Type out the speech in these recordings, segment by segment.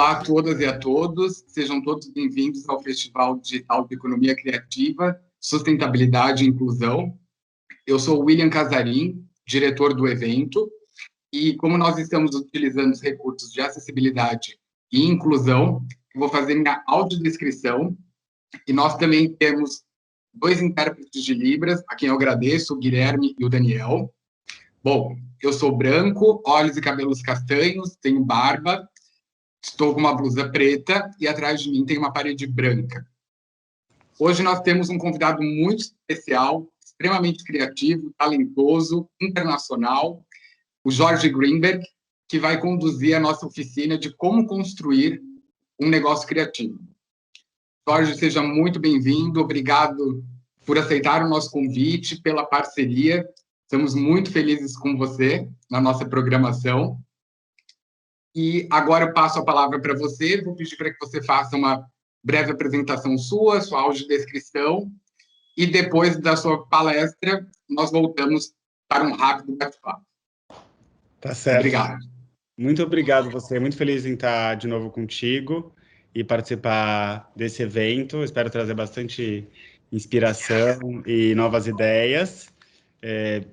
Olá a todas e a todos, sejam todos bem-vindos ao Festival Digital de Economia Criativa, Sustentabilidade e Inclusão. Eu sou o William Casarim, diretor do evento, e como nós estamos utilizando os recursos de acessibilidade e inclusão, eu vou fazer minha audiodescrição, e nós também temos 2 intérpretes de Libras, a quem eu agradeço, o Guilherme e o Daniel. Bom, eu sou branco, olhos e cabelos castanhos, tenho barba, estou com uma blusa preta e atrás de mim tem uma parede branca. Hoje nós temos um convidado muito especial, extremamente criativo, talentoso, internacional, o Jorge Greenberg, que vai conduzir a nossa oficina de como construir um negócio criativo. Jorge, seja muito bem-vindo, obrigado por aceitar o nosso convite, pela parceria. Estamos muito felizes com você na nossa programação. E agora eu passo a palavra para você, vou pedir para que você faça uma breve apresentação sua audiodescrição, e depois da sua palestra, nós voltamos para um rápido bate-papo. Tá certo. Obrigado. Muito obrigado você, muito feliz em estar de novo contigo e participar desse evento. Espero trazer bastante inspiração e novas ideias.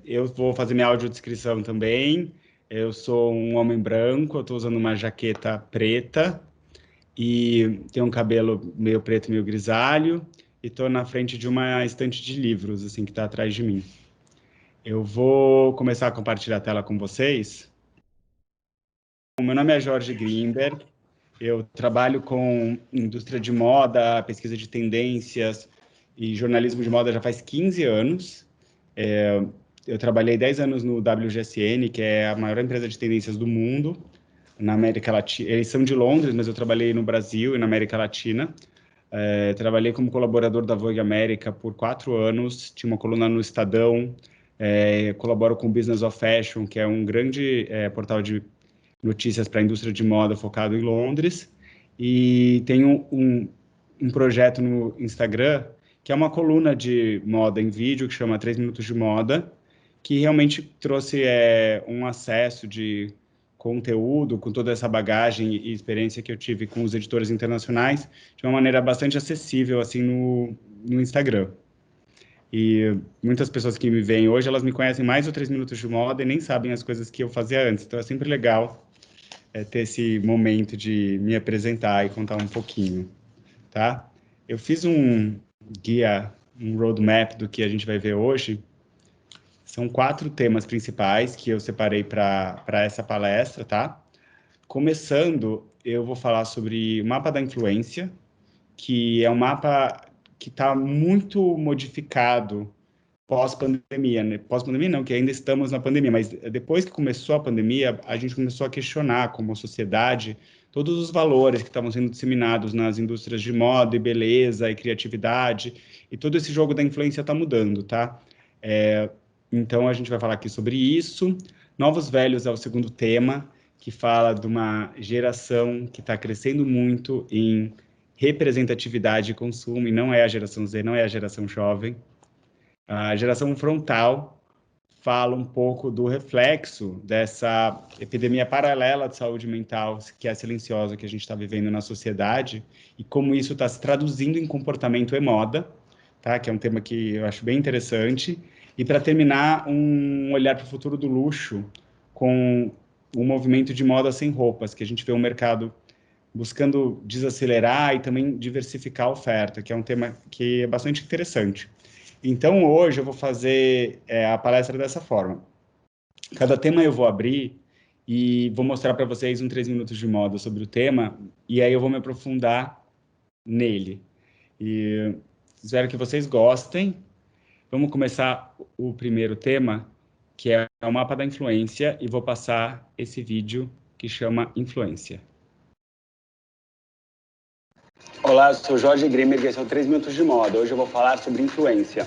Eu vou fazer minha audiodescrição também. Eu sou um homem branco, eu estou usando uma jaqueta preta e tenho um cabelo meio preto, meio grisalho, e estou na frente de uma estante de livros, assim, que está atrás de mim. Eu vou começar a compartilhar a tela com vocês. O meu nome é Jorge Greenberg, eu trabalho com indústria de moda, pesquisa de tendências e jornalismo de moda já faz 15 anos. Eu trabalhei 10 anos no WGSN, que é a maior empresa de tendências do mundo, na América Latina. Eles são de Londres, mas eu trabalhei no Brasil e na América Latina. Trabalhei como colaborador da Vogue América por 4 anos, tinha uma coluna no Estadão, colaboro com o Business of Fashion, que é um grande portal de notícias para a indústria de moda focado em Londres, e tenho um projeto no Instagram, que é uma coluna de moda em vídeo, que chama 3 Minutos de Moda, que realmente trouxe um acesso de conteúdo, com toda essa bagagem e experiência que eu tive com os editores internacionais, de uma maneira bastante acessível, assim, no Instagram. E muitas pessoas que me veem hoje, elas me conhecem mais do 3 Minutos de Moda e nem sabem as coisas que eu fazia antes. Então, é sempre legal ter esse momento de me apresentar e contar um pouquinho, tá? Eu fiz um guia, um roadmap do que a gente vai ver hoje. São 4 temas principais que eu separei para essa palestra, tá? Começando, eu vou falar sobre o mapa da influência, que é um mapa que está muito modificado pós-pandemia, né? Pós-pandemia não, que ainda estamos na pandemia, mas depois que começou a pandemia, a gente começou a questionar como sociedade todos os valores que estavam sendo disseminados nas indústrias de moda e beleza e criatividade, e todo esse jogo da influência está mudando, tá? Então, a gente vai falar aqui sobre isso. Novos Velhos é o segundo tema, que fala de uma geração que está crescendo muito em representatividade e consumo, e não é a geração Z, não é a geração jovem. A geração frontal fala um pouco do reflexo dessa epidemia paralela de saúde mental, que é silenciosa, que a gente está vivendo na sociedade, e como isso está se traduzindo em comportamento e moda, tá? Que é um tema que eu acho bem interessante. E, para terminar, um olhar para o futuro do luxo, com um movimento de moda sem roupas, que a gente vê um mercado buscando desacelerar e também diversificar a oferta, que é um tema que é bastante interessante. Então, hoje eu vou fazer a palestra dessa forma. Cada tema eu vou abrir e vou mostrar para vocês 3 minutos de moda sobre o tema, e aí eu vou me aprofundar nele. E espero que vocês gostem. Vamos começar o primeiro tema, que é o mapa da influência, e vou passar esse vídeo que chama Influência. Olá, eu sou Jorge Greenberg e esse é o 3 Minutos de Moda. Hoje eu vou falar sobre influência.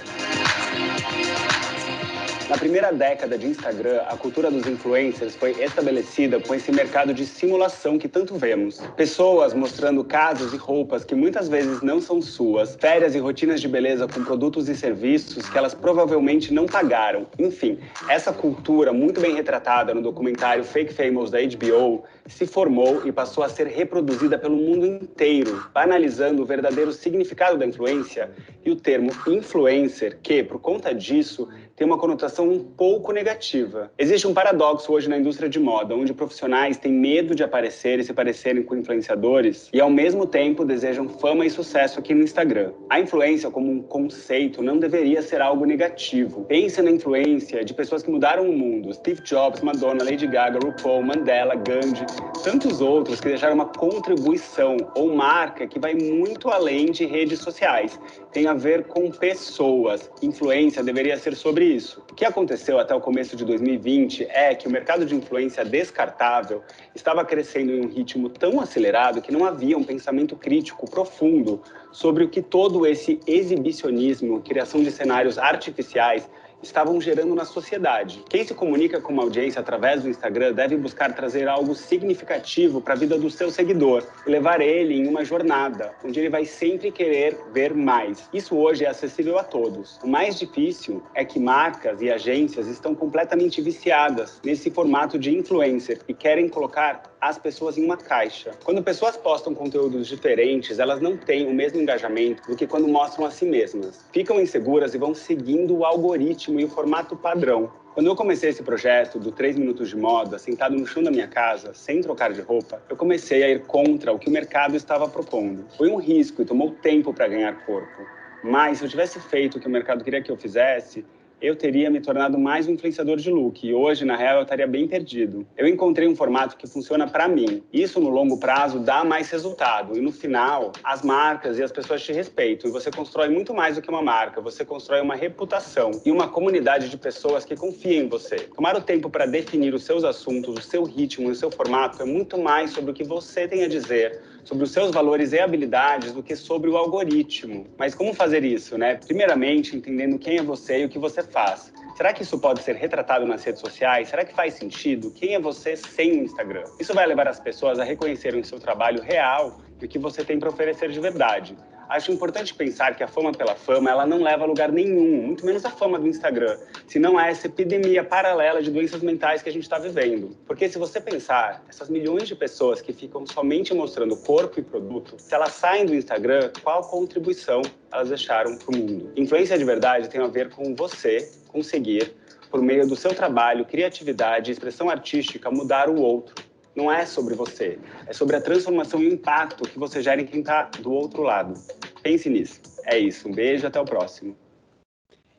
Na primeira década de Instagram, a cultura dos influencers foi estabelecida com esse mercado de simulação que tanto vemos. Pessoas mostrando casas e roupas que muitas vezes não são suas, férias e rotinas de beleza com produtos e serviços que elas provavelmente não pagaram. Enfim, essa cultura, muito bem retratada no documentário Fake Famous da HBO, se formou e passou a ser reproduzida pelo mundo inteiro, banalizando o verdadeiro significado da influência e o termo influencer, que, por conta disso, tem uma conotação um pouco negativa. Existe um paradoxo hoje na indústria de moda, onde profissionais têm medo de aparecer e se parecerem com influenciadores e, ao mesmo tempo, desejam fama e sucesso aqui no Instagram. A influência, como um conceito, não deveria ser algo negativo. Pense na influência de pessoas que mudaram o mundo. Steve Jobs, Madonna, Lady Gaga, RuPaul, Mandela, Gandhi, tantos outros que deixaram uma contribuição ou marca que vai muito além de redes sociais. Tem a ver com pessoas. Influência deveria ser sobre isso. O que aconteceu até o começo de 2020 é que o mercado de influência descartável estava crescendo em um ritmo tão acelerado que não havia um pensamento crítico profundo sobre o que todo esse exibicionismo, criação de cenários artificiais, estavam gerando na sociedade. Quem se comunica com uma audiência através do Instagram deve buscar trazer algo significativo para a vida do seu seguidor e levar ele em uma jornada, onde ele vai sempre querer ver mais. Isso hoje é acessível a todos. O mais difícil é que marcas e agências estão completamente viciadas nesse formato de influencer e querem colocar as pessoas em uma caixa. Quando pessoas postam conteúdos diferentes, elas não têm o mesmo engajamento do que quando mostram a si mesmas. Ficam inseguras e vão seguindo o algoritmo e o formato padrão. Quando eu comecei esse projeto do 3 minutos de moda, sentado no chão da minha casa, sem trocar de roupa, eu comecei a ir contra o que o mercado estava propondo. Foi um risco e tomou tempo para ganhar corpo. Mas se eu tivesse feito o que o mercado queria que eu fizesse, eu teria me tornado mais um influenciador de look e hoje, na real, eu estaria bem perdido. Eu encontrei um formato que funciona para mim. Isso, no longo prazo, dá mais resultado. E, no final, as marcas e as pessoas te respeitam. E você constrói muito mais do que uma marca. Você constrói uma reputação e uma comunidade de pessoas que confiam em você. Tomar o tempo para definir os seus assuntos, o seu ritmo e o seu formato é muito mais sobre o que você tem a dizer, sobre os seus valores e habilidades do que sobre o algoritmo. Mas como fazer isso, né? Primeiramente, entendendo quem é você e o que você faz. Será que isso pode ser retratado nas redes sociais? Será que faz sentido? Quem é você sem o Instagram? Isso vai levar as pessoas a reconhecerem o seu trabalho real e o que você tem para oferecer de verdade. Acho importante pensar que a fama pela fama, ela não leva a lugar nenhum, muito menos a fama do Instagram, se não há essa epidemia paralela de doenças mentais que a gente está vivendo. Porque se você pensar, essas milhões de pessoas que ficam somente mostrando corpo e produto, se elas saem do Instagram, qual contribuição elas deixaram para o mundo? Influência de verdade tem a ver com você conseguir, por meio do seu trabalho, criatividade e expressão artística, mudar o outro. Não é sobre você, é sobre a transformação e o impacto que você gera em quem está do outro lado. Pense nisso. É isso, um beijo, até o próximo.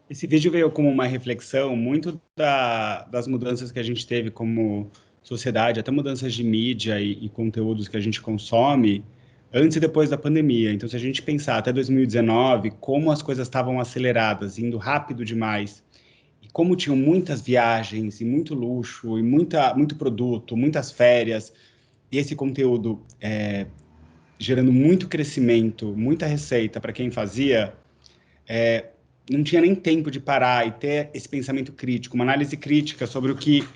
Esse vídeo veio como uma reflexão muito das mudanças que a gente teve como sociedade, até mudanças de mídia e conteúdos que a gente consome antes e depois da pandemia. Então, se a gente pensar até 2019, como as coisas estavam aceleradas, indo rápido demais, e como tinham muitas viagens, e muito luxo, e muito produto, muitas férias, e esse conteúdo gerando muito crescimento, muita receita para quem fazia, não tinha nem tempo de parar e ter esse pensamento crítico, uma análise crítica sobre o que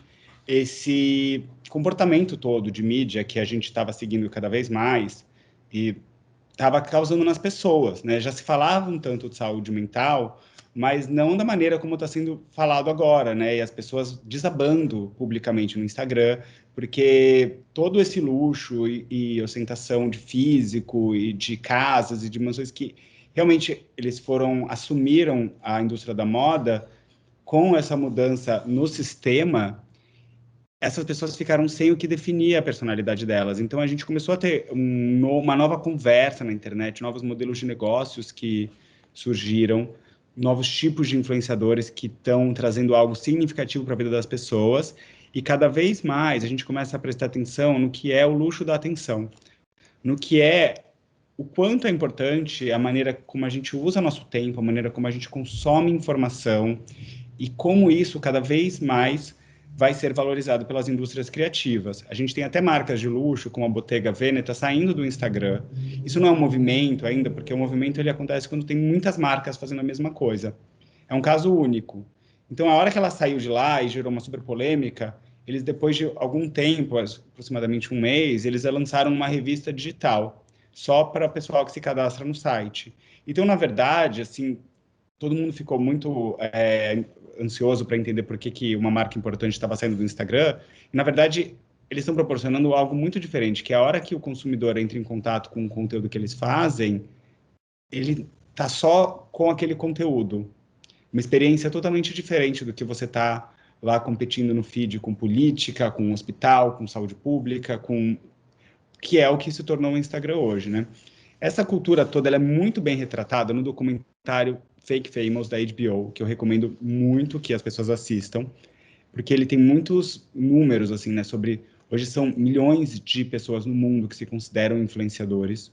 esse comportamento todo de mídia que a gente estava seguindo cada vez mais e estava causando nas pessoas, né? Já se falava um tanto de saúde mental, mas não da maneira como está sendo falado agora, né? E as pessoas desabando publicamente no Instagram, porque todo esse luxo e ostentação de físico e de casas e de mansões que realmente eles assumiram a indústria da moda com essa mudança no sistema, essas pessoas ficaram sem o que definia a personalidade delas. Então, a gente começou a ter uma nova conversa na internet, novos modelos de negócios que surgiram, novos tipos de influenciadores que estão trazendo algo significativo para a vida das pessoas, e cada vez mais a gente começa a prestar atenção no que é o luxo da atenção, no que é o quanto é importante a maneira como a gente usa nosso tempo, a maneira como a gente consome informação, e como isso cada vez mais vai ser valorizado pelas indústrias criativas. A gente tem até marcas de luxo, como a Bottega Veneta, saindo do Instagram. Isso não é um movimento ainda, porque o movimento ele acontece quando tem muitas marcas fazendo a mesma coisa. É um caso único. Então, a hora que ela saiu de lá e gerou uma super polêmica, eles, depois de algum tempo, aproximadamente um mês, eles lançaram uma revista digital, só para o pessoal que se cadastra no site. Então, na verdade, assim, todo mundo ficou muito ansioso para entender por que uma marca importante estava saindo do Instagram. E, na verdade, eles estão proporcionando algo muito diferente, que é a hora que o consumidor entra em contato com o conteúdo que eles fazem, ele está só com aquele conteúdo. Uma experiência totalmente diferente do que você está lá competindo no feed com política, com hospital, com saúde pública, que é o que se tornou o Instagram hoje, né? Essa cultura toda ela é muito bem retratada no documentário Fake Famous da HBO, que eu recomendo muito que as pessoas assistam, porque ele tem muitos números assim, né, sobre hoje são milhões de pessoas no mundo que se consideram influenciadores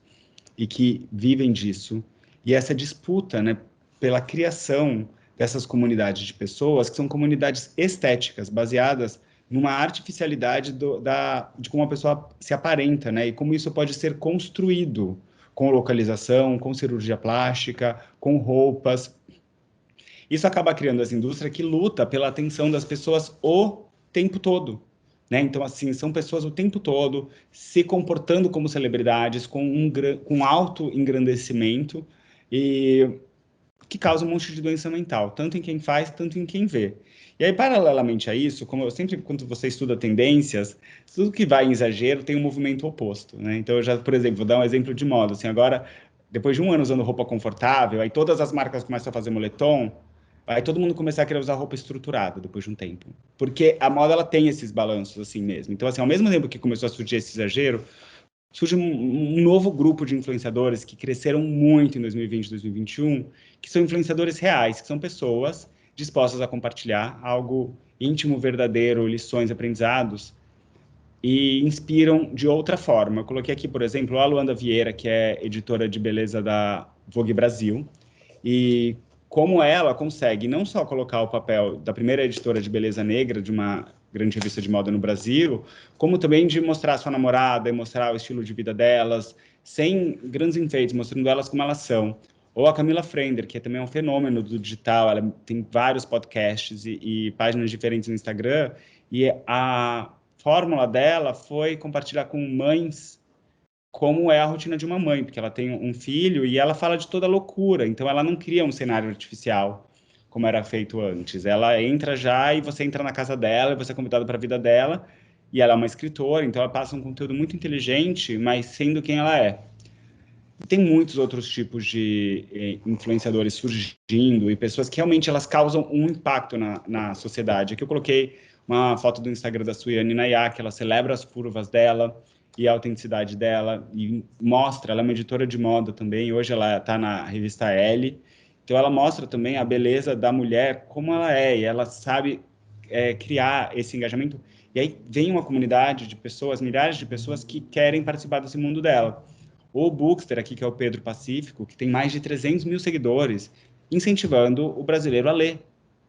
e que vivem disso. E essa disputa, né, pela criação dessas comunidades de pessoas, que são comunidades estéticas, baseadas numa artificialidade de como a pessoa se aparenta, né? E como isso pode ser construído com localização, com cirurgia plástica, com roupas. Isso acaba criando essa indústria que luta pela atenção das pessoas o tempo todo, né? Então, assim, são pessoas o tempo todo se comportando como celebridades, com alto engrandecimento, e que causa um monte de doença mental, tanto em quem faz, tanto em quem vê. E aí, paralelamente a isso, como eu sempre, quando você estuda tendências, tudo que vai em exagero tem um movimento oposto, né? Então, eu já, por exemplo, vou dar um exemplo de moda, assim, agora, depois de um ano usando roupa confortável, aí todas as marcas começam a fazer moletom, aí todo mundo começar a querer usar roupa estruturada depois de um tempo. Porque a moda, ela tem esses balanços assim mesmo. Então, assim, ao mesmo tempo que começou a surgir esse exagero, surge um novo grupo de influenciadores que cresceram muito em 2020 e 2021, que são influenciadores reais, que são pessoas dispostas a compartilhar algo íntimo, verdadeiro, lições, aprendizados, e inspiram de outra forma. Eu coloquei aqui, por exemplo, a Luanda Vieira, que é editora de beleza da Vogue Brasil, e como ela consegue não só colocar o papel da primeira editora de beleza negra de uma grande revista de moda no Brasil, como também de mostrar a sua namorada e mostrar o estilo de vida delas, sem grandes enfeites, mostrando elas como elas são. Ou a Camila Frender, que também é um fenômeno do digital, ela tem vários podcasts e páginas diferentes no Instagram, e a fórmula dela foi compartilhar com mães como é a rotina de uma mãe, porque ela tem um filho e ela fala de toda loucura, então ela não cria um cenário artificial como era feito antes. Ela entra já e você entra na casa dela, e você é convidado para a vida dela, e ela é uma escritora, então ela passa um conteúdo muito inteligente, mas sendo quem ela é. Tem muitos outros tipos de influenciadores surgindo e pessoas que realmente elas causam um impacto na sociedade. Aqui eu coloquei uma foto do Instagram da Suiane Nayá, que ela celebra as curvas dela e a autenticidade dela e mostra, ela é uma editora de moda também, hoje ela está na revista Elle, então ela mostra também a beleza da mulher como ela é, e ela sabe criar esse engajamento, e aí vem uma comunidade de pessoas, milhares de pessoas que querem participar desse mundo dela. O Bookster aqui, que é o Pedro Pacífico, que tem mais de 300 mil seguidores, incentivando o brasileiro a ler.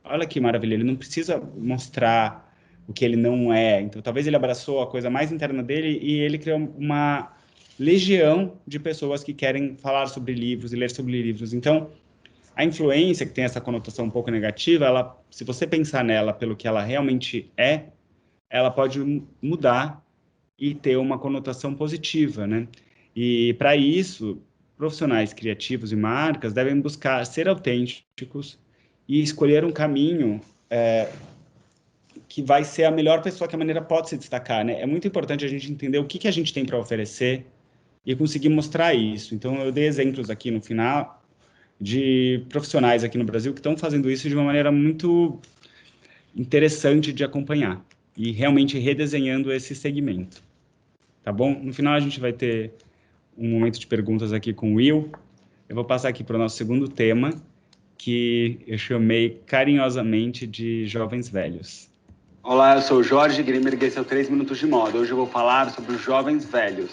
Olha que maravilha, ele não precisa mostrar o que ele não é. Então, talvez ele abraçou a coisa mais interna dele e ele criou uma legião de pessoas que querem falar sobre livros e ler sobre livros. Então, a influência, que tem essa conotação um pouco negativa, ela, se você pensar nela pelo que ela realmente é, ela pode mudar e ter uma conotação positiva, né? E, para isso, profissionais criativos e marcas devem buscar ser autênticos e escolher um caminho que vai ser a melhor pessoa que a maneira pode se destacar, né? É muito importante a gente entender o que a gente tem para oferecer e conseguir mostrar isso. Então, eu dei exemplos aqui no final de profissionais aqui no Brasil que estão fazendo isso de uma maneira muito interessante de acompanhar e realmente redesenhando esse segmento. Tá bom? No final, a gente vai ter um momento de perguntas aqui com o Will. Eu vou passar aqui para o nosso segundo tema, que eu chamei carinhosamente de Jovens Velhos. Olá, eu sou o Jorge Grimer e esse é o 3 Minutos de Moda. Hoje eu vou falar sobre os jovens velhos.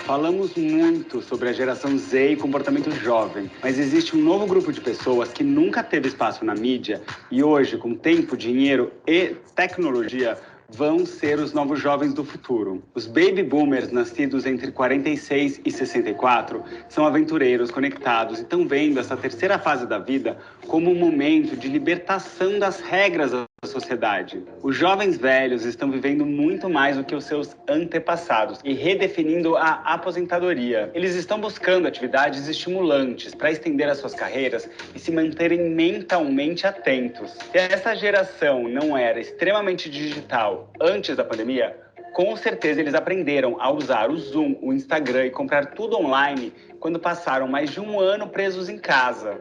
Falamos muito sobre a geração Z e comportamento jovem, mas existe um novo grupo de pessoas que nunca teve espaço na mídia e hoje, com tempo, dinheiro e tecnologia, vão ser os novos jovens do futuro. Os baby boomers, nascidos entre 46 e 64, são aventureiros conectados e estão vendo essa terceira fase da vida como um momento de libertação das regras da sociedade. Os jovens velhos estão vivendo muito mais do que os seus antepassados e redefinindo a aposentadoria. Eles estão buscando atividades estimulantes para estender as suas carreiras e se manterem mentalmente atentos. Se essa geração não era extremamente digital antes da pandemia, com certeza eles aprenderam a usar o Zoom, o Instagram e comprar tudo online quando passaram mais de um ano presos em casa.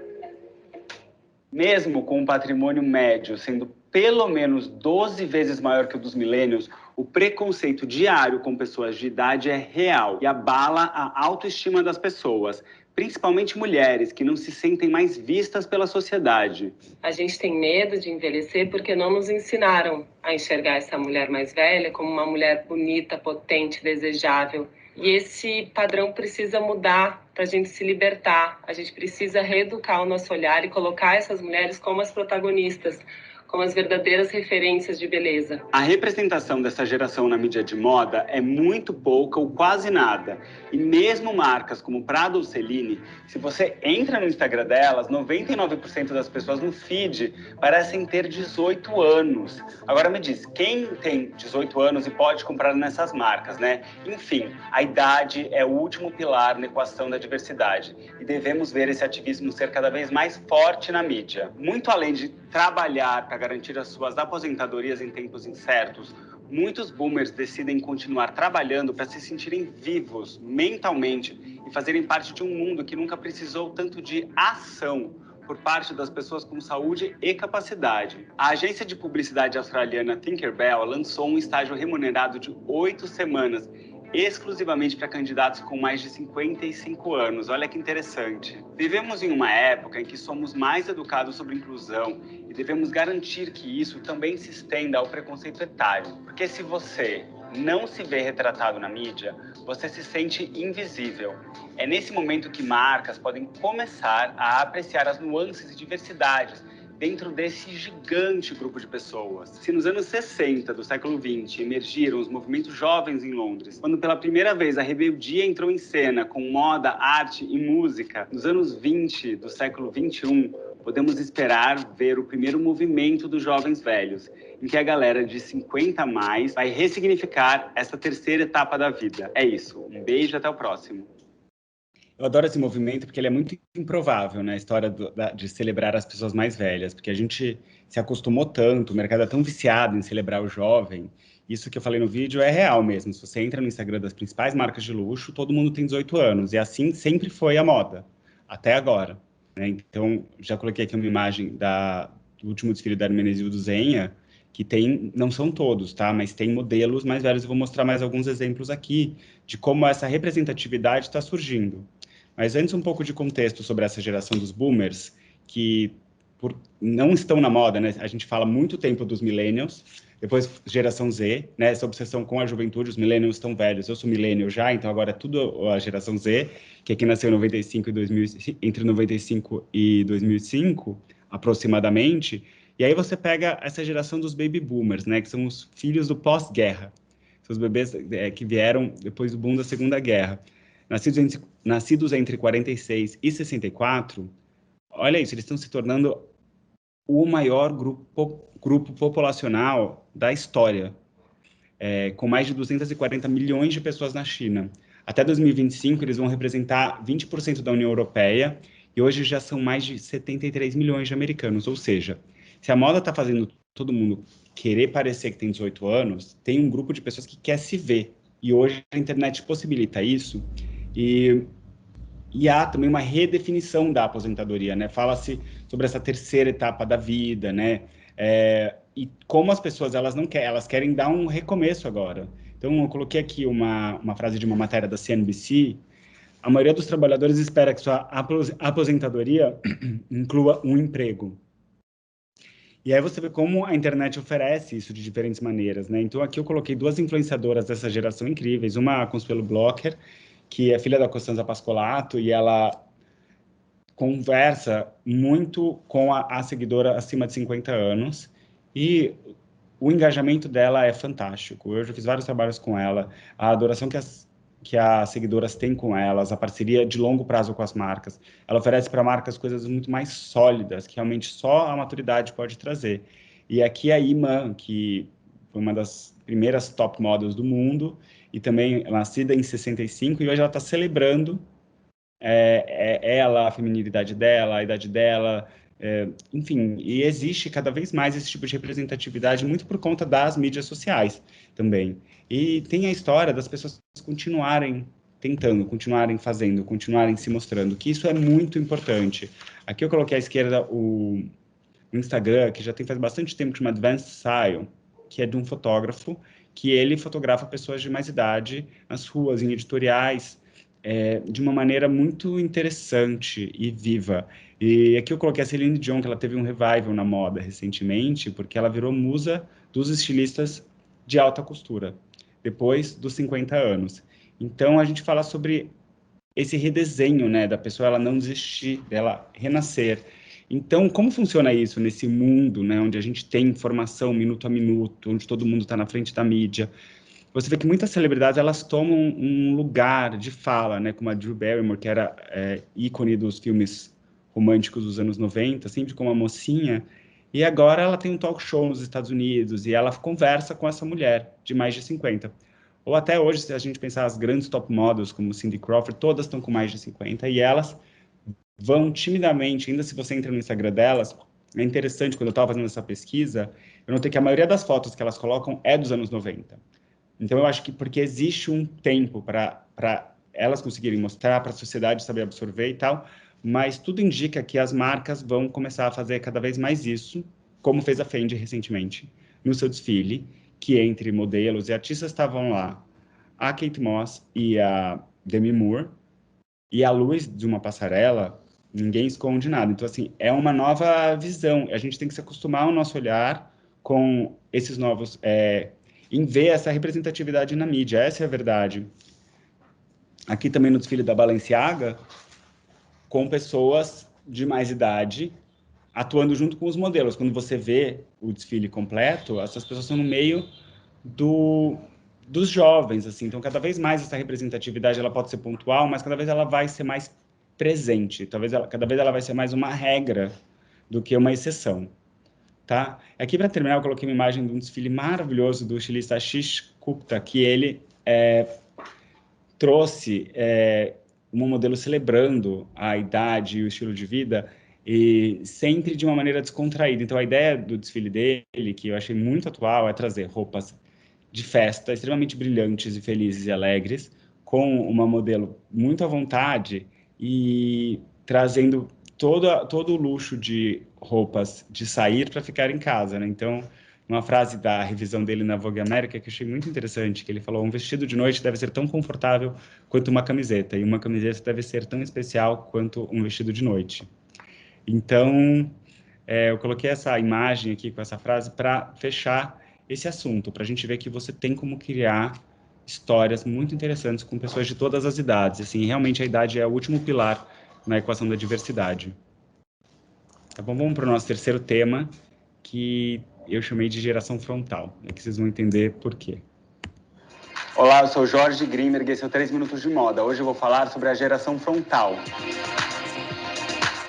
Mesmo com um patrimônio médio sendo pelo menos 12 vezes maior que o dos millennials, o preconceito diário com pessoas de idade é real e abala a autoestima das pessoas, principalmente mulheres que não se sentem mais vistas pela sociedade. A gente tem medo de envelhecer porque não nos ensinaram a enxergar essa mulher mais velha como uma mulher bonita, potente, desejável. E esse padrão precisa mudar para a gente se libertar. A gente precisa reeducar o nosso olhar e colocar essas mulheres como as protagonistas, como as verdadeiras referências de beleza. A representação dessa geração na mídia de moda é muito pouca ou quase nada. E mesmo marcas como Prada ou Celine, se você entra no Instagram delas, 99% das pessoas no feed parecem ter 18 anos. Agora me diz, quem tem 18 anos e pode comprar nessas marcas, né? Enfim, a idade é o último pilar na equação da diversidade. E devemos ver esse ativismo ser cada vez mais forte na mídia. Muito além de trabalhar para garantir as suas aposentadorias em tempos incertos, muitos boomers decidem continuar trabalhando para se sentirem vivos mentalmente e fazerem parte de um mundo que nunca precisou tanto de ação por parte das pessoas com saúde e capacidade. A agência de publicidade australiana Tinkerbell lançou um estágio remunerado de 8 semanas, exclusivamente para candidatos com mais de 55 anos. Olha que interessante. Vivemos em uma época em que somos mais educados sobre inclusão e devemos garantir que isso também se estenda ao preconceito etário. Porque se você não se vê retratado na mídia, você se sente invisível. É nesse momento que marcas podem começar a apreciar as nuances e diversidades dentro desse gigante grupo de pessoas. Se nos anos 60 do século XX emergiram os movimentos jovens em Londres, quando pela primeira vez a rebeldia entrou em cena com moda, arte e música, nos anos 20 do século XXI, podemos esperar ver o primeiro movimento dos jovens velhos, em que a galera de 50 a mais vai ressignificar essa terceira etapa da vida. É isso. Um beijo e até o próximo. Eu adoro esse movimento porque ele é muito improvável, né? A história de celebrar as pessoas mais velhas, porque a gente se acostumou tanto, o mercado é tão viciado em celebrar o jovem. Isso que eu falei no vídeo é real mesmo. Se você entra no Instagram das principais marcas de luxo, todo mundo tem 18 anos. E assim sempre foi a moda, até agora, né? Então, já coloquei aqui uma imagem do último desfile da Hermenegildo Zegna, que tem, não são todos, tá? Mas tem modelos mais velhos. Eu vou mostrar mais alguns exemplos aqui de como essa representatividade está surgindo. Mas antes, um pouco de contexto sobre essa geração dos boomers, que não estão na moda, né? A gente fala muito tempo dos millennials, depois geração Z, né? Essa obsessão com a juventude, os millennials estão velhos. Eu sou millennial já, então agora é tudo a geração Z, que aqui nasceu em 95 e 2000, entre 95 e 2005, aproximadamente. E aí você pega essa geração dos baby boomers, né? Que são os filhos do pós-guerra. São os bebês que vieram depois do boom da Segunda Guerra. Nascidos entre 46 e 64, olha isso, eles estão se tornando o maior grupo populacional da história, com mais de 240 milhões de pessoas na China. Até 2025, eles vão representar 20% da União Europeia e hoje já são mais de 73 milhões de americanos. Ou seja, se a moda está fazendo todo mundo querer parecer que tem 18 anos, tem um grupo de pessoas que quer se ver. E hoje a internet possibilita isso. E há também uma redefinição da aposentadoria, né? Fala-se sobre essa terceira etapa da vida, né? E como as pessoas, elas querem dar um recomeço agora. Então, eu coloquei aqui uma frase de uma matéria da CNBC. A maioria dos trabalhadores espera que sua aposentadoria inclua um emprego. E aí você vê como a internet oferece isso de diferentes maneiras, né? Então, aqui eu coloquei duas influenciadoras dessa geração incríveis. Uma, a Consuelo Blocher, que é filha da Costanza Pascolato, e ela conversa muito com a seguidora acima de 50 anos. E o engajamento dela é fantástico. Eu já fiz vários trabalhos com ela, a adoração que as seguidoras têm com elas, a parceria de longo prazo com as marcas. Ela oferece para marcas coisas muito mais sólidas, que realmente só a maturidade pode trazer. E aqui a Iman, que foi uma das primeiras top models do mundo, e também nascida em 65, e hoje ela está celebrando ela, a feminilidade dela, a idade dela, enfim, e existe cada vez mais esse tipo de representatividade, muito por conta das mídias sociais também. E tem a história das pessoas continuarem tentando, continuarem fazendo, continuarem se mostrando, que isso é muito importante. Aqui eu coloquei à esquerda o Instagram, que já faz bastante tempo, que chama Advanced Style, que é de um fotógrafo, que ele fotografa pessoas de mais idade nas ruas, em editoriais, de uma maneira muito interessante e viva. E aqui eu coloquei a Celine Dion, que ela teve um revival na moda recentemente, porque ela virou musa dos estilistas de alta costura, depois dos 50 anos. Então, a gente fala sobre esse redesenho, né, da pessoa, ela não desistir, dela renascer. Então, como funciona isso nesse mundo, né, onde a gente tem informação minuto a minuto, onde todo mundo está na frente da mídia? Você vê que muitas celebridades, elas tomam um lugar de fala, né, como a Drew Barrymore, que era ícone dos filmes românticos dos anos 90, sempre como uma mocinha, e agora ela tem um talk show nos Estados Unidos, e ela conversa com essa mulher de mais de 50. Ou até hoje, se a gente pensar as grandes top models, como Cindy Crawford, todas estão com mais de 50, e elas vão timidamente, ainda se você entra no Instagram delas, é interessante, quando eu estava fazendo essa pesquisa, eu notei que a maioria das fotos que elas colocam é dos anos 90. Então, eu acho que porque existe um tempo para elas conseguirem mostrar, para a sociedade saber absorver e tal, mas tudo indica que as marcas vão começar a fazer cada vez mais isso, como fez a Fendi recentemente, no seu desfile, que entre modelos e artistas estavam lá a Kate Moss e a Demi Moore, e à luz de uma passarela, ninguém esconde nada. Então, assim, é uma nova visão. A gente tem que se acostumar o nosso olhar com esses novos... em ver essa representatividade na mídia. Essa é a verdade. Aqui também no desfile da Balenciaga, com pessoas de mais idade atuando junto com os modelos. Quando você vê o desfile completo, essas pessoas estão no meio dos jovens, assim. Então, cada vez mais essa representatividade ela pode ser pontual, mas cada vez ela vai ser mais presente. Cada vez ela vai ser mais uma regra do que uma exceção. Tá? Aqui, para terminar, eu coloquei uma imagem de um desfile maravilhoso do estilista Ashish Gupta, que ele trouxe um modelo celebrando a idade e o estilo de vida, e sempre de uma maneira descontraída. Então, a ideia do desfile dele, que eu achei muito atual, é trazer roupas de festa, extremamente brilhantes e felizes e alegres, com uma modelo muito à vontade e trazendo todo o luxo de roupas de sair para ficar em casa, né? Então, uma frase da revisão dele na Vogue América que eu achei muito interessante, que ele falou: um vestido de noite deve ser tão confortável quanto uma camiseta, e uma camiseta deve ser tão especial quanto um vestido de noite. Então, eu coloquei essa imagem aqui com essa frase para fechar esse assunto, para a gente ver que você tem como criar histórias muito interessantes com pessoas de todas as idades. Assim, realmente a idade é o último pilar na equação da diversidade. Tá bom, vamos para o nosso terceiro tema, que eu chamei de geração frontal. É que vocês vão entender por quê. Olá, eu sou Jorge Grimberg e esse é o 3 Minutos de Moda. Hoje eu vou falar sobre a geração frontal.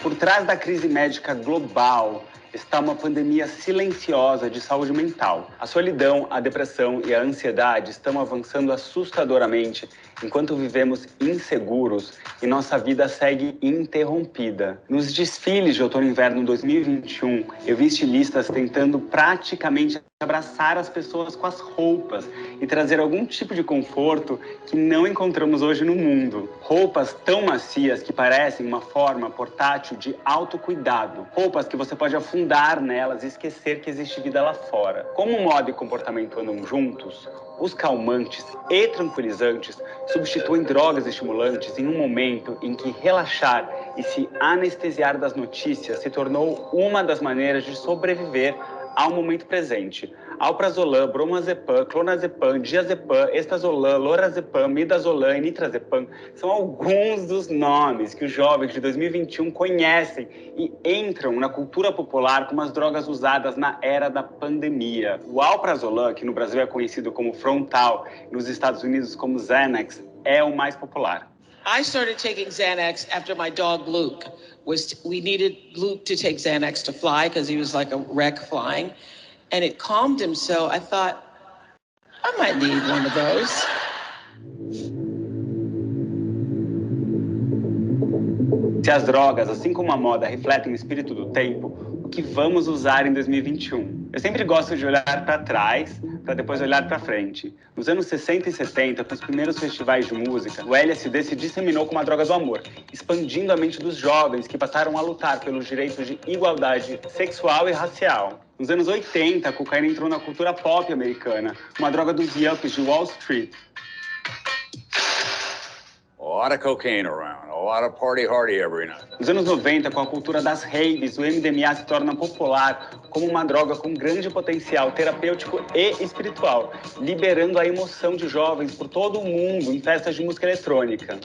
Por trás da crise médica global está uma pandemia silenciosa de saúde mental. A solidão, a depressão e a ansiedade estão avançando assustadoramente enquanto vivemos inseguros e nossa vida segue interrompida. Nos desfiles de outono e inverno 2021, eu vi estilistas tentando praticamente abraçar as pessoas com as roupas e trazer algum tipo de conforto que não encontramos hoje no mundo. Roupas tão macias que parecem uma forma portátil de autocuidado. Roupas que você pode afundar nelas e esquecer que existe vida lá fora. Como moda e comportamento andam juntos, os calmantes e tranquilizantes substituem drogas estimulantes em um momento em que relaxar e se anestesiar das notícias se tornou uma das maneiras de sobreviver ao momento presente. Alprazolam, bromazepam, clonazepam, diazepam, estazolam, lorazepam, midazolam e nitrazepam são alguns dos nomes que os jovens de 2021 conhecem e entram na cultura popular como as drogas usadas na era da pandemia. O alprazolam, que no Brasil é conhecido como Frontal e nos Estados Unidos como Xanax, é o mais popular. I started taking Xanax after my dog Luke we needed Luke to take Xanax to fly because he was like a wreck flying, and it calmed him. So I thought I might need one of those. Se as drogas, assim como a moda, refletem o espírito do tempo, o que vamos usar em 2021? Eu sempre gosto de olhar para trás, para depois olhar para frente. Nos anos 60 e 70, com os primeiros festivais de música, o LSD se disseminou como a droga do amor, expandindo a mente dos jovens que passaram a lutar pelos direitos de igualdade sexual e racial. Nos anos 80, a cocaína entrou na cultura pop americana, uma droga dos yuppies de Wall Street. A lot of cocaine around, a lot of party hardy every night. Nos anos 90, com a cultura das raves, o MDMA se torna popular como uma droga com grande potencial terapêutico e espiritual, liberando a emoção de jovens por todo o mundo em festas de música eletrônica.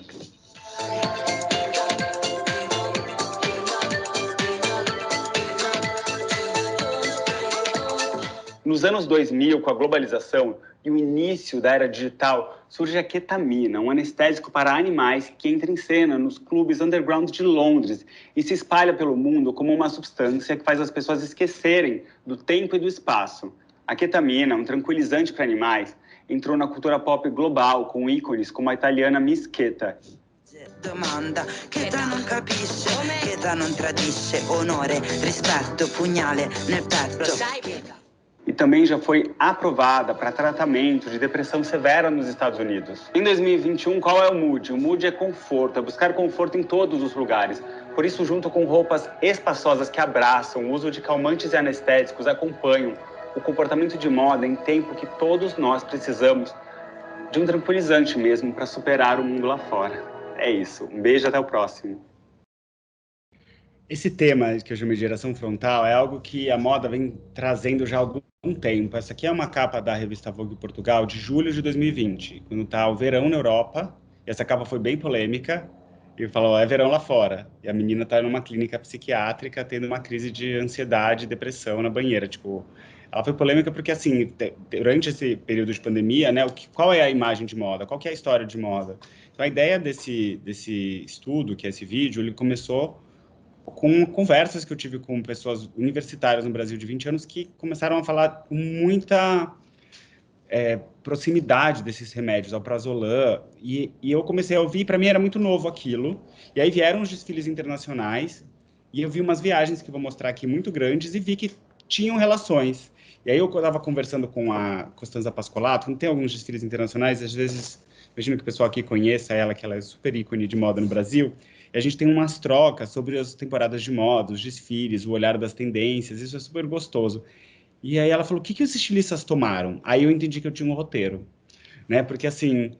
Nos anos 2000, com a globalização e o início da era digital, surge a ketamina, um anestésico para animais que entra em cena nos clubes underground de Londres e se espalha pelo mundo como uma substância que faz as pessoas esquecerem do tempo e do espaço. A ketamina, um tranquilizante para animais, entrou na cultura pop global com ícones como a italiana Miss Keta. Domanda, Keta non capisce, Keta non tradisce, onore, rispetto, pugnale nel petto. E também já foi aprovada para tratamento de depressão severa nos Estados Unidos. Em 2021, qual é o mood? O mood é conforto, é buscar conforto em todos os lugares. Por isso, junto com roupas espaçosas que abraçam, o uso de calmantes e anestésicos acompanham o comportamento de moda em tempo que todos nós precisamos de um tranquilizante mesmo para superar o mundo lá fora. É isso. Um beijo, até o próximo. Esse tema que eu chamo de geração frontal é algo que a moda vem trazendo já há algum tempo. Essa aqui é uma capa da revista Vogue Portugal de julho de 2020, quando está o verão na Europa. E essa capa foi bem polêmica. E falou, é verão lá fora. E a menina está numa clínica psiquiátrica tendo uma crise de ansiedade e depressão na banheira. Tipo, ela foi polêmica porque, assim, durante esse período de pandemia, né, qual é a imagem de moda? Qual que é a história de moda? Então, a ideia desse estudo, que é esse vídeo, ele começou com conversas que eu tive com pessoas universitárias no Brasil de 20 anos que começaram a falar com muita proximidade desses remédios, alprazolam, e eu comecei a ouvir, para mim era muito novo aquilo, e aí vieram os desfiles internacionais, e eu vi umas viagens que eu vou mostrar aqui muito grandes, e vi que tinham relações. E aí eu estava conversando com a Costanza Pascolato, não tem alguns desfiles internacionais, às vezes, imagino que o pessoal aqui conheça ela, que ela é super ícone de moda no Brasil, e a gente tem umas trocas sobre as temporadas de moda, os desfiles, o olhar das tendências, isso é super gostoso. E aí ela falou, o que os estilistas tomaram? Aí eu entendi que eu tinha um roteiro, né? Porque, assim,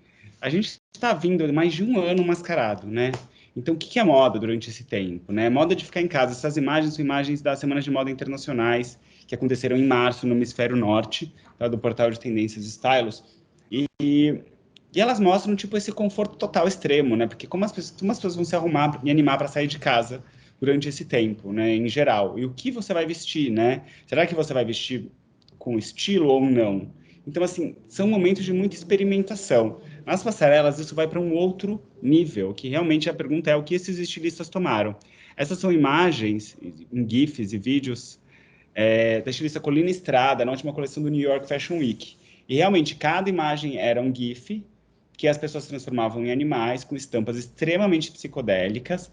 a gente está vindo mais de um ano mascarado, né? Então, o que é moda durante esse tempo, né? Moda de ficar em casa. Essas imagens são imagens das Semanas de Moda Internacionais, que aconteceram em março no Hemisfério Norte, tá? Do portal de tendências Stylos. E elas mostram, tipo, esse conforto total extremo, né? Porque como as pessoas vão se arrumar e animar para sair de casa durante esse tempo, né? Em geral. E o que você vai vestir, né? Será que você vai vestir com estilo ou não? Então, assim, são momentos de muita experimentação. Nas passarelas, isso vai para um outro nível, que realmente a pergunta é o que esses estilistas tomaram. Essas são imagens, em GIFs e vídeos, da estilista Colina Estrada, na última coleção do New York Fashion Week. E realmente, cada imagem era um GIF que as pessoas transformavam em animais com estampas extremamente psicodélicas,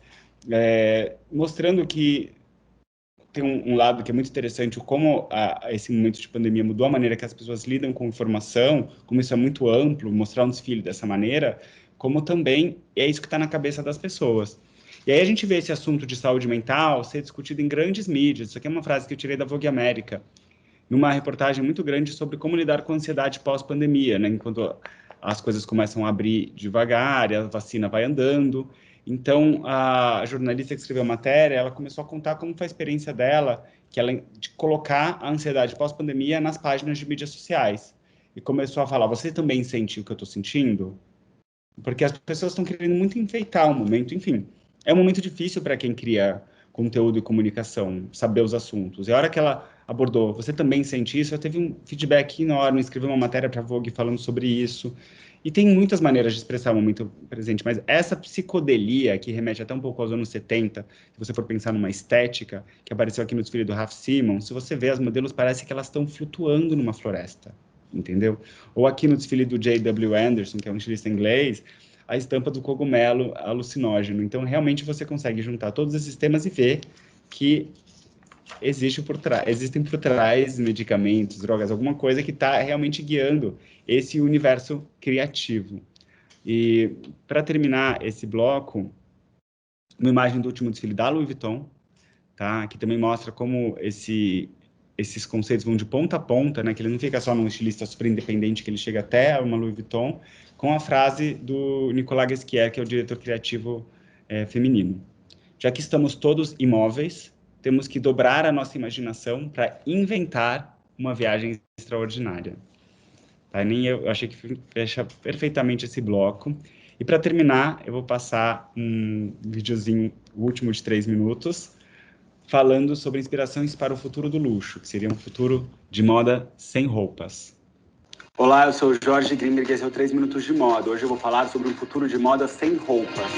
mostrando que tem um lado que é muito interessante, como esse momento de pandemia mudou a maneira que as pessoas lidam com informação, como isso é muito amplo, mostrar um desfile dessa maneira, como também é isso que está na cabeça das pessoas. E aí a gente vê esse assunto de saúde mental ser discutido em grandes mídias. Isso aqui é uma frase que eu tirei da Vogue América, numa reportagem muito grande sobre como lidar com a ansiedade pós-pandemia, né? Enquanto as coisas começam a abrir devagar, e a vacina vai andando. Então, a jornalista que escreveu a matéria, ela começou a contar como foi a experiência dela, de colocar a ansiedade pós-pandemia nas páginas de mídias sociais. E começou a falar, você também sente o que eu estou sentindo? Porque as pessoas estão querendo muito enfeitar o momento. Enfim, é um momento difícil para quem cria conteúdo e comunicação, saber os assuntos. E a hora que ela abordou, você também sente isso? Eu teve um feedback enorme, escrevi uma matéria para a Vogue falando sobre isso. E tem muitas maneiras de expressar o momento presente, mas essa psicodelia, que remete até um pouco aos anos 70, se você for pensar numa estética, que apareceu aqui no desfile do Raf Simons, se você vê as modelos, parece que elas estão flutuando numa floresta, entendeu? Ou aqui no desfile do J.W. Anderson, que é um estilista inglês, a estampa do cogumelo alucinógeno. Então, realmente, você consegue juntar todos esses temas e ver que existem por trás medicamentos, drogas, alguma coisa que está realmente guiando esse universo criativo. E, para terminar esse bloco, uma imagem do último desfile da Louis Vuitton, tá? Que também mostra como esses conceitos vão de ponta a ponta, né? Que ele não fica só num estilista super independente, que ele chega até uma Louis Vuitton, com a frase do Nicolas Ghesquière, que é o diretor criativo feminino. Já que estamos todos imóveis, temos que dobrar a nossa imaginação para inventar uma viagem extraordinária. Tá? Eu achei que fecha perfeitamente esse bloco. E para terminar, eu vou passar um videozinho, o último de 3 minutos, falando sobre inspirações para o futuro do luxo, que seria um futuro de moda sem roupas. Olá, eu sou o Jorge Grimberg e esse é o 3 Minutos de Moda. Hoje eu vou falar sobre um futuro de moda sem roupas.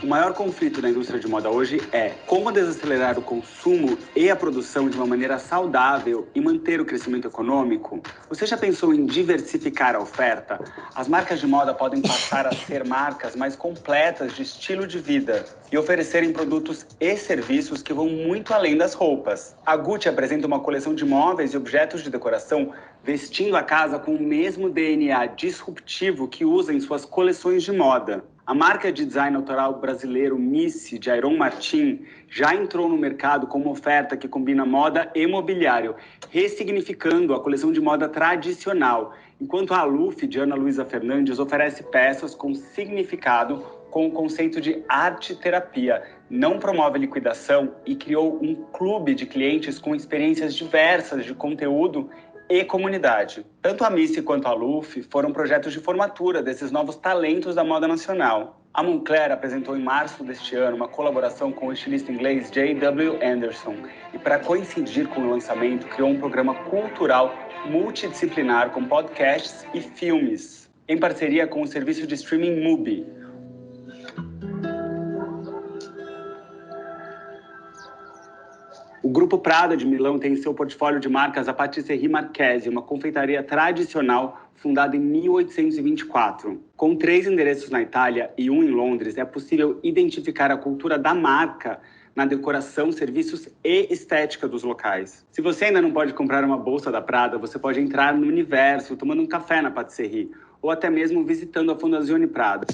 O maior conflito da indústria de moda hoje é como desacelerar o consumo e a produção de uma maneira saudável e manter o crescimento econômico. Você já pensou em diversificar a oferta? As marcas de moda podem passar a ser marcas mais completas de estilo de vida e oferecerem produtos e serviços que vão muito além das roupas. A Gucci apresenta uma coleção de móveis e objetos de decoração vestindo a casa com o mesmo DNA disruptivo que usa em suas coleções de moda. A marca de design autoral brasileiro Missy, de Iron Martin, já entrou no mercado com uma oferta que combina moda e mobiliário, ressignificando a coleção de moda tradicional, enquanto a Luffy, de Ana Luísa Fernandes, oferece peças com significado com o conceito de arte-terapia, não promove liquidação e criou um clube de clientes com experiências diversas de conteúdo e comunidade. Tanto a Missy quanto a Luffy foram projetos de formatura desses novos talentos da moda nacional. A Moncler apresentou em março deste ano uma colaboração com o estilista inglês J.W. Anderson e, para coincidir com o lançamento, criou um programa cultural multidisciplinar com podcasts e filmes, em parceria com o serviço de streaming Mubi. O Grupo Prada de Milão tem em seu portfólio de marcas a Patisserie Marchesi, uma confeitaria tradicional fundada em 1824. Com 3 endereços na Itália e 1 em Londres, é possível identificar a cultura da marca na decoração, serviços e estética dos locais. Se você ainda não pode comprar uma bolsa da Prada, você pode entrar no universo tomando um café na Patisserie ou até mesmo visitando a Fondazione Prada.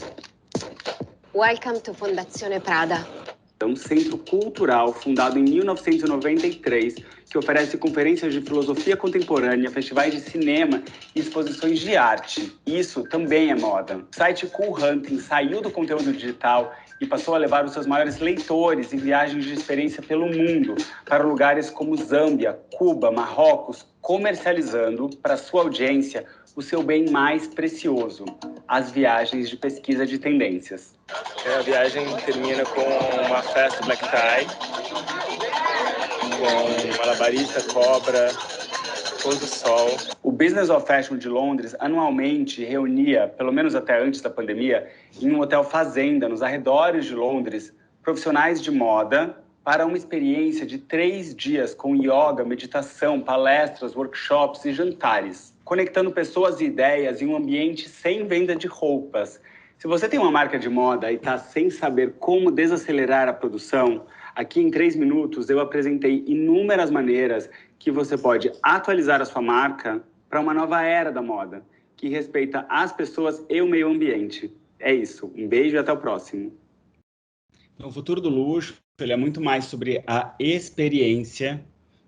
Welcome to Fondazione Prada. É um centro cultural fundado em 1993 que oferece conferências de filosofia contemporânea, festivais de cinema e exposições de arte. Isso também é moda. O site Cool Hunting saiu do conteúdo digital e passou a levar os seus maiores leitores em viagens de experiência pelo mundo, para lugares como Zâmbia, Cuba, Marrocos, comercializando para sua audiência o seu bem mais precioso, as viagens de pesquisa de tendências. A viagem termina com uma festa black tie, com malabarista, cobra, pôr do sol. O Business of Fashion de Londres anualmente reunia, pelo menos até antes da pandemia, em um hotel fazenda nos arredores de Londres, profissionais de moda para uma experiência de 3 dias com yoga, meditação, palestras, workshops e jantares, conectando pessoas e ideias em um ambiente sem venda de roupas. Se você tem uma marca de moda e está sem saber como desacelerar a produção, aqui em 3 minutos eu apresentei inúmeras maneiras que você pode atualizar a sua marca para uma nova era da moda, que respeita as pessoas e o meio ambiente. É isso, um beijo e até o próximo. O futuro do luxo ele é muito mais sobre a experiência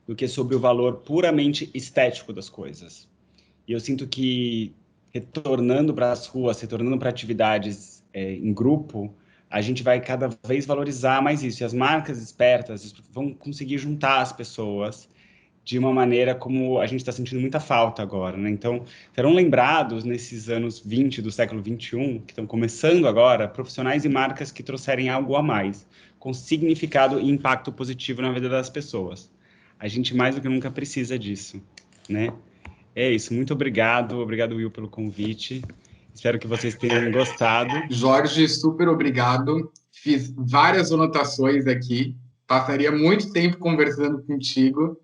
do que sobre o valor puramente estético das coisas. E eu sinto que retornando para as ruas, retornando para atividades em grupo, a gente vai cada vez valorizar mais isso. E as marcas espertas vão conseguir juntar as pessoas de uma maneira como a gente está sentindo muita falta agora, né? Então, serão lembrados nesses anos 20 do século 21, que estão começando agora, profissionais e marcas que trouxerem algo a mais, com significado e impacto positivo na vida das pessoas. A gente mais do que nunca precisa disso, né? É isso, muito obrigado. Obrigado, Will, pelo convite. Espero que vocês tenham gostado. Jorge, super obrigado. Fiz várias anotações aqui. Passaria muito tempo conversando contigo.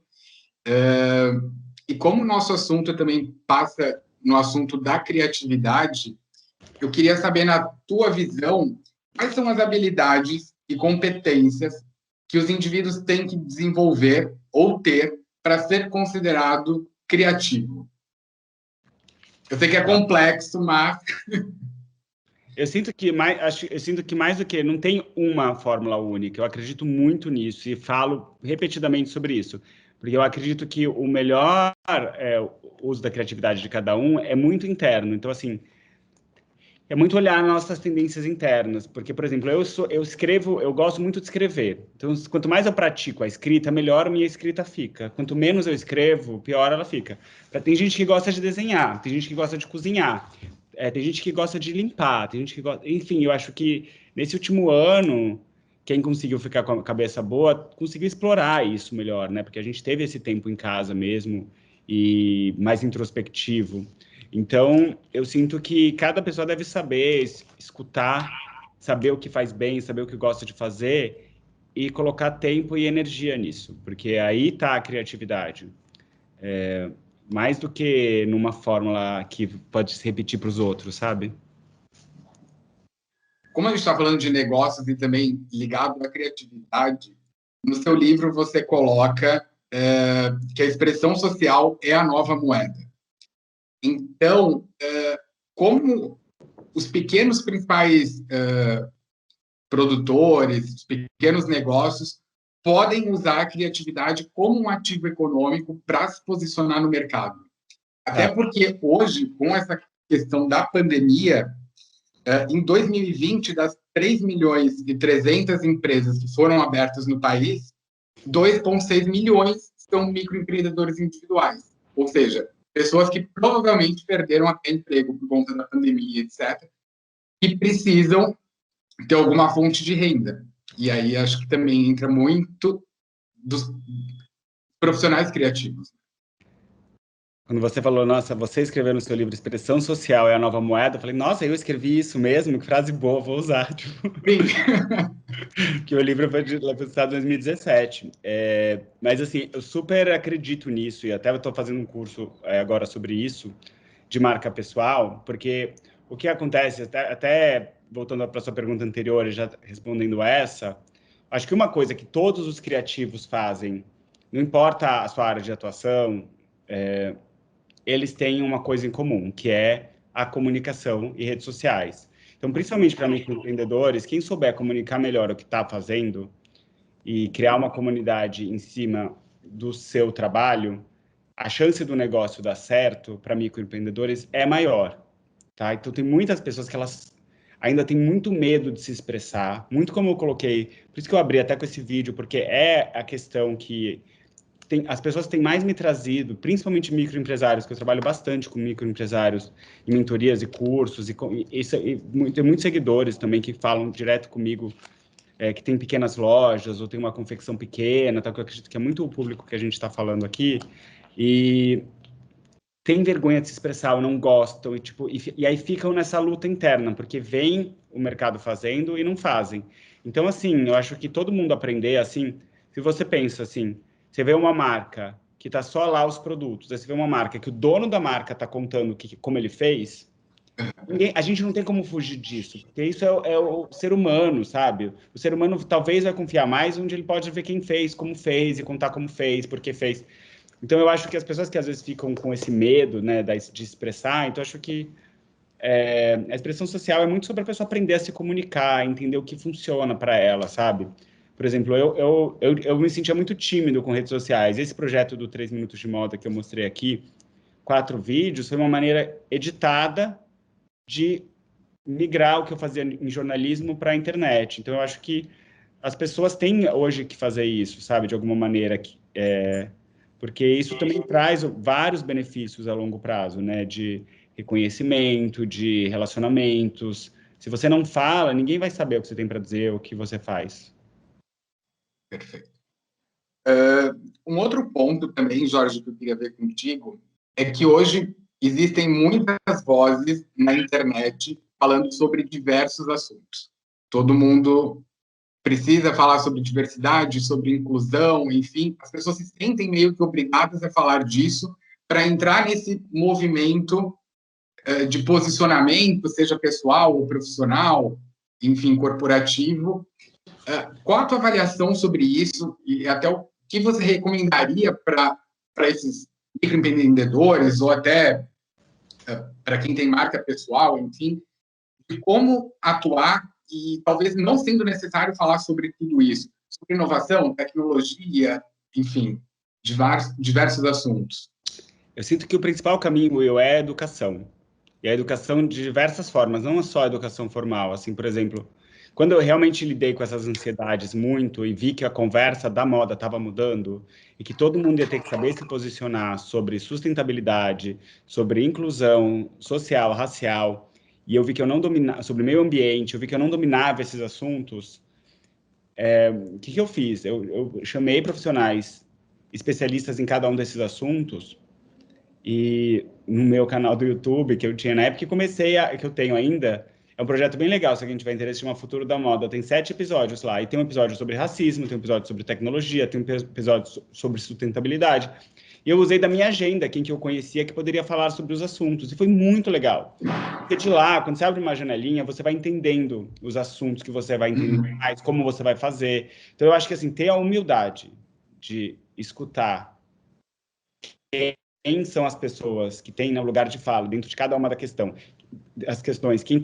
E como o nosso assunto também passa no assunto da criatividade, eu queria saber, na tua visão, quais são as habilidades e competências que os indivíduos têm que desenvolver ou ter para ser considerado criativo. Eu sei que é complexo, mas... Eu sinto que mais do que não tem uma fórmula única. Eu acredito muito nisso e falo repetidamente sobre isso. Porque eu acredito que o melhor uso da criatividade de cada um é muito interno. Então, assim, é muito olhar nossas tendências internas. Porque, por exemplo, eu escrevo, eu gosto muito de escrever. Então, quanto mais eu pratico a escrita, melhor a minha escrita fica. Quanto menos eu escrevo, pior ela fica. Tem gente que gosta de desenhar, tem gente que gosta de cozinhar, tem gente que gosta de limpar, tem gente que gosta... Enfim, eu acho que nesse último ano, quem conseguiu ficar com a cabeça boa, conseguiu explorar isso melhor, né? Porque a gente teve esse tempo em casa mesmo e mais introspectivo. Então, eu sinto que cada pessoa deve saber escutar, saber o que faz bem, saber o que gosta de fazer e colocar tempo e energia nisso, porque aí está a criatividade. Mais do que numa fórmula que pode se repetir para os outros, sabe? Como a gente está falando de negócios e também ligado à criatividade, no seu livro você coloca que a expressão social é a nova moeda. Então, como os pequenos principais produtores, os pequenos negócios, podem usar a criatividade como um ativo econômico para se posicionar no mercado? Até porque hoje, com essa questão da pandemia, em 2020, das 3 milhões e 300 empresas que foram abertas no país, 2,6 milhões são microempreendedores individuais. Ou seja, pessoas que provavelmente perderam até emprego por conta da pandemia, etc., e precisam ter alguma fonte de renda. E aí acho que também entra muito dos profissionais criativos. Quando você falou, nossa, você escreveu no seu livro Expressão Social é a Nova Moeda, eu falei, nossa, eu escrevi isso mesmo, que frase boa, vou usar. Tipo... que o livro foi lançado em 2017. Mas, assim, eu super acredito nisso, e até eu estou fazendo um curso agora sobre isso, de marca pessoal, porque o que acontece, até voltando para a sua pergunta anterior e já respondendo essa, acho que uma coisa que todos os criativos fazem, não importa a sua área de atuação, eles têm uma coisa em comum, que é a comunicação e redes sociais. Então, principalmente para microempreendedores, quem souber comunicar melhor o que está fazendo e criar uma comunidade em cima do seu trabalho, a chance do negócio dar certo para microempreendedores é maior, tá? Então, tem muitas pessoas que elas ainda têm muito medo de se expressar, muito como eu coloquei, por isso que eu abri até com esse vídeo, porque é a questão que as pessoas têm mais me trazido, principalmente microempresários, que eu trabalho bastante com microempresários em mentorias e cursos, e tem muitos seguidores também que falam direto comigo, que tem pequenas lojas ou tem uma confecção pequena, tal, que eu acredito que é muito o público que a gente está falando aqui, e tem vergonha de se expressar ou não gostam, e aí ficam nessa luta interna, porque vem o mercado fazendo e não fazem. Então, assim, eu acho que todo mundo aprender, assim, se você pensa assim, você vê uma marca que está só lá os produtos, aí você vê uma marca que o dono da marca está contando como ele fez, a gente não tem como fugir disso, porque isso é o ser humano, sabe? O ser humano talvez vai confiar mais onde ele pode ver quem fez, como fez, e contar como fez, por que fez. Então, eu acho que as pessoas que às vezes ficam com esse medo, né, de expressar, então eu acho que a expressão social é muito sobre a pessoa aprender a se comunicar, entender o que funciona para ela, sabe? Por exemplo, eu me sentia muito tímido com redes sociais. Esse projeto do 3 Minutos de Moda que eu mostrei aqui 4 vídeos foi uma maneira editada de migrar o que eu fazia em jornalismo para a internet. Então, eu acho que as pessoas têm hoje que fazer isso, sabe, de alguma maneira, porque isso também traz vários benefícios a longo prazo, né, de reconhecimento, de relacionamentos. Se você não fala, ninguém vai saber o que você tem para dizer, o que você faz. Perfeito. Um outro ponto também, Jorge, que eu queria ver contigo, é que hoje existem muitas vozes na internet falando sobre diversos assuntos. Todo mundo precisa falar sobre diversidade, sobre inclusão, enfim, as pessoas se sentem meio que obrigadas a falar disso para entrar nesse movimento de posicionamento, seja pessoal ou profissional, enfim, corporativo. Qual a tua avaliação sobre isso e até o que você recomendaria para esses microempreendedores ou até para quem tem marca pessoal, enfim, de como atuar e talvez não sendo necessário falar sobre tudo isso, sobre inovação, tecnologia, enfim, diversos assuntos. Eu sinto que o principal caminho, Will, é a educação. E a educação de diversas formas, não é só a educação formal. Assim, por exemplo, quando eu realmente lidei com essas ansiedades muito e vi que a conversa da moda estava mudando e que todo mundo ia ter que saber se posicionar sobre sustentabilidade, sobre inclusão social, racial, e eu vi que eu não dominava, sobre meio ambiente, eu vi que eu não dominava esses assuntos, o que eu fiz? Eu chamei profissionais especialistas em cada um desses assuntos e no meu canal do YouTube, que eu tinha na época, que eu tenho ainda, é um projeto bem legal, se alguém tiver interesse, chama Futuro da Moda. Tem 7 episódios lá, e tem um episódio sobre racismo, tem um episódio sobre tecnologia, tem um episódio sobre sustentabilidade. E eu usei da minha agenda, quem que eu conhecia que poderia falar sobre os assuntos, e foi muito legal. Porque de lá, quando você abre uma janelinha, você vai entendendo os assuntos que você vai entender mais, como você vai fazer. Então, eu acho que, assim, ter a humildade de escutar quem são as pessoas que têm no lugar de fala, dentro de cada uma das questões, quem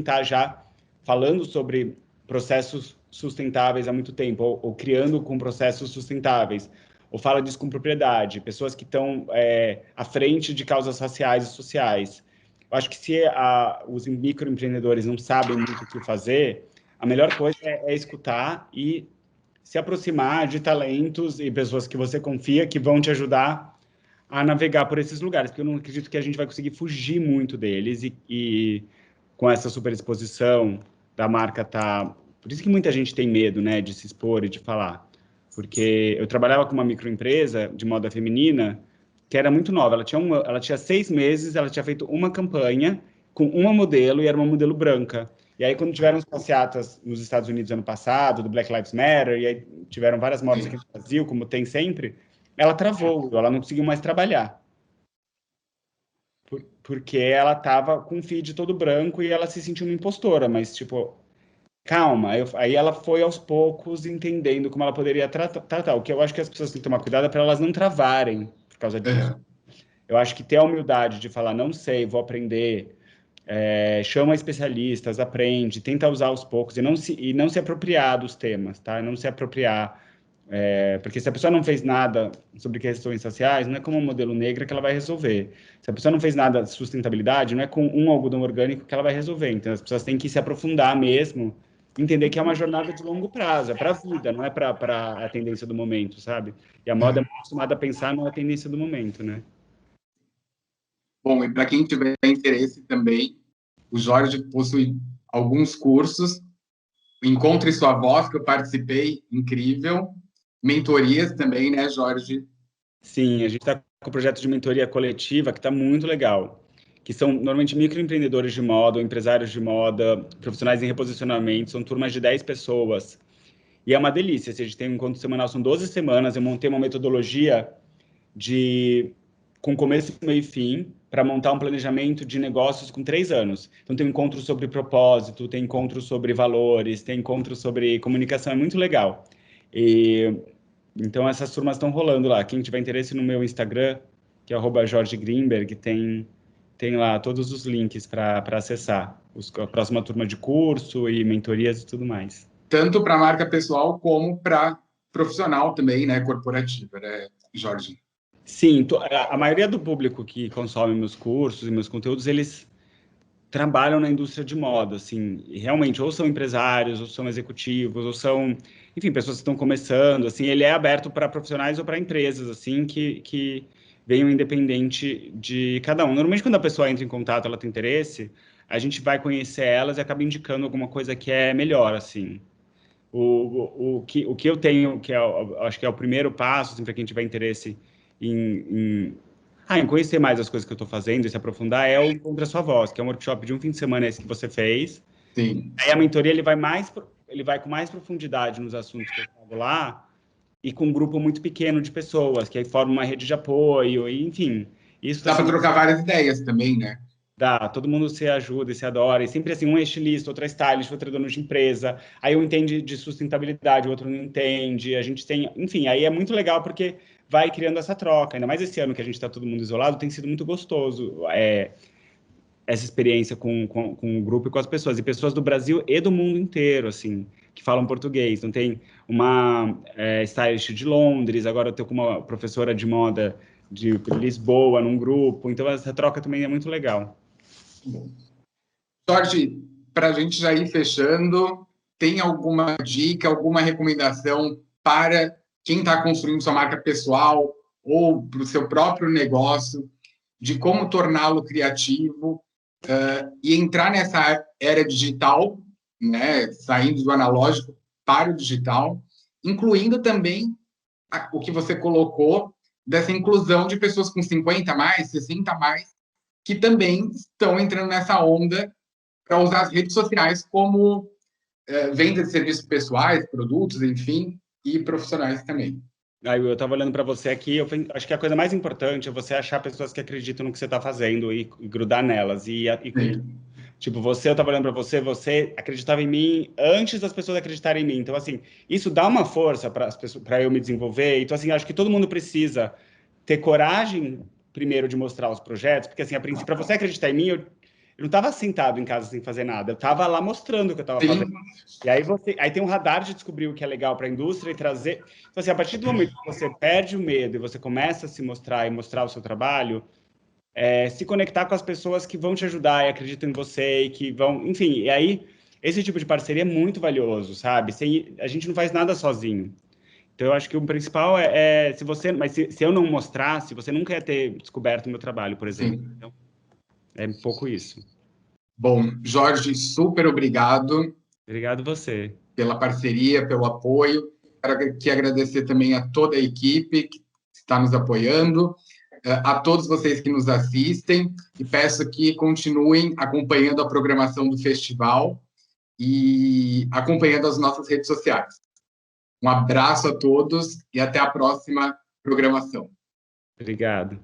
tá já falando sobre processos sustentáveis há muito tempo, ou criando com processos sustentáveis, ou fala disso com propriedade, pessoas que estão à frente de causas raciais e sociais. Eu acho que se os microempreendedores não sabem muito o que fazer, a melhor coisa é escutar e se aproximar de talentos e pessoas que você confia que vão te ajudar a navegar por esses lugares, porque eu não acredito que a gente vai conseguir fugir muito deles e com essa superexposição da marca Por isso que muita gente tem medo, né, de se expor e de falar. Porque eu trabalhava com uma microempresa de moda feminina que era muito nova. Ela tinha 6 meses, ela tinha feito uma campanha com uma modelo e era uma modelo branca. E aí, quando tiveram as passeatas nos Estados Unidos ano passado, do Black Lives Matter, e aí tiveram várias modas aqui no Brasil, como tem sempre, ela travou, ela não conseguiu mais trabalhar. Porque ela estava com o feed todo branco e ela se sentiu uma impostora, mas, tipo, calma. Aí ela foi, aos poucos, entendendo como ela poderia tratar. O que eu acho que as pessoas têm que tomar cuidado é para elas não travarem por causa disso. Eu acho que ter a humildade de falar, não sei, vou aprender, chama especialistas, aprende, tenta usar aos poucos e não se apropriar dos temas, tá? Não se apropriar. Porque se a pessoa não fez nada sobre questões sociais, não é como uma modelo negra que ela vai resolver. Se a pessoa não fez nada de sustentabilidade, não é com um algodão orgânico que ela vai resolver. Então, as pessoas têm que se aprofundar mesmo, entender que é uma jornada de longo prazo, é para a vida, não é para a tendência do momento, sabe? E a moda é muito acostumada a pensar na tendência do momento, né? Bom, e para quem tiver interesse também, o Jorge possui alguns cursos, Encontre Sua Voz, que eu participei, incrível, mentorias também, né, Jorge? Sim, a gente está com o projeto de mentoria coletiva, que está muito legal, que são normalmente microempreendedores de moda, ou empresários de moda, profissionais em reposicionamento, são turmas de 10 pessoas. E é uma delícia, a gente tem um encontro semanal, são 12 semanas, eu montei uma metodologia com começo, meio e fim, para montar um planejamento de negócios com 3 anos. Então, tem encontro sobre propósito, tem encontro sobre valores, tem encontro sobre comunicação, é muito legal. Então, essas turmas estão rolando lá. Quem tiver interesse no meu Instagram, que é @jorgegreenberg, tem lá todos os links para acessar a próxima turma de curso e mentorias e tudo mais. Tanto para a marca pessoal como para profissional também, né, corporativa, né, Jorge? Sim, a maioria do público que consome meus cursos e meus conteúdos, eles trabalham na indústria de moda, assim, e realmente, ou são empresários, ou são executivos, ou são, enfim, pessoas que estão começando, assim, ele é aberto para profissionais ou para empresas, assim, que venham independente de cada um. Normalmente, quando a pessoa entra em contato, ela tem interesse, a gente vai conhecer elas e acaba indicando alguma coisa que é melhor, assim. O que eu tenho, que acho que é o primeiro passo, assim, para quem tiver interesse em conhecer mais as coisas que eu estou fazendo e se aprofundar, é o Encontre a Sua Voz, que é um workshop de um fim de semana esse que você fez. Sim. Aí a mentoria, ele vai com mais profundidade nos assuntos que eu falo lá e com um grupo muito pequeno de pessoas, que aí forma uma rede de apoio, e, enfim. Isso, Dá assim, para trocar várias ideias também, né? dá, todo mundo se ajuda e se adora, e sempre assim, um é estilista, outro é stylist, outro é dono de empresa, aí um entende de sustentabilidade, o outro não entende, a gente tem, enfim, aí é muito legal porque vai criando essa troca, ainda mais esse ano que a gente está todo mundo isolado, tem sido muito gostoso essa experiência com o grupo e com as pessoas, e pessoas do Brasil e do mundo inteiro, assim, que falam português. Então tem uma stylist de Londres, agora eu estou com uma professora de moda de Lisboa num grupo, então essa troca também é muito legal. Jorge, para a gente já ir fechando, tem alguma dica, alguma recomendação para quem está construindo sua marca pessoal ou para o seu próprio negócio, de como torná-lo criativo e entrar nessa era digital, né, saindo do analógico para o digital, incluindo também o que você colocou dessa inclusão de pessoas com 50 a mais, 60 a mais, que também estão entrando nessa onda para usar as redes sociais como venda de serviços pessoais, produtos, enfim, e profissionais também. Aí eu estava olhando para você aqui, acho que a coisa mais importante é você achar pessoas que acreditam no que você está fazendo e grudar nelas. Tipo, eu estava olhando para você, você acreditava em mim antes das pessoas acreditarem em mim. Então, assim, isso dá uma força para eu me desenvolver. Então, assim, acho que todo mundo precisa ter coragem, primeiro, de mostrar os projetos, porque, assim, a princípio, para você acreditar em mim, eu não estava sentado em casa sem fazer nada, eu estava lá mostrando o que eu estava fazendo. E aí tem um radar de descobrir o que é legal para a indústria e trazer. Então, assim, a partir do momento que você perde o medo e você começa a se mostrar e mostrar o seu trabalho, se conectar com as pessoas que vão te ajudar e acreditam em você e que vão, enfim, e aí esse tipo de parceria é muito valioso, sabe? A gente não faz nada sozinho. Então eu acho que o principal se eu não mostrasse, você nunca ia ter descoberto o meu trabalho, por exemplo. Então, é um pouco isso. Bom, Jorge, super obrigado. Obrigado você. Pela parceria, pelo apoio. Quero aqui agradecer também a toda a equipe que está nos apoiando, a todos vocês que nos assistem, e peço que continuem acompanhando a programação do festival e acompanhando as nossas redes sociais. Um abraço a todos e até a próxima programação. Obrigado.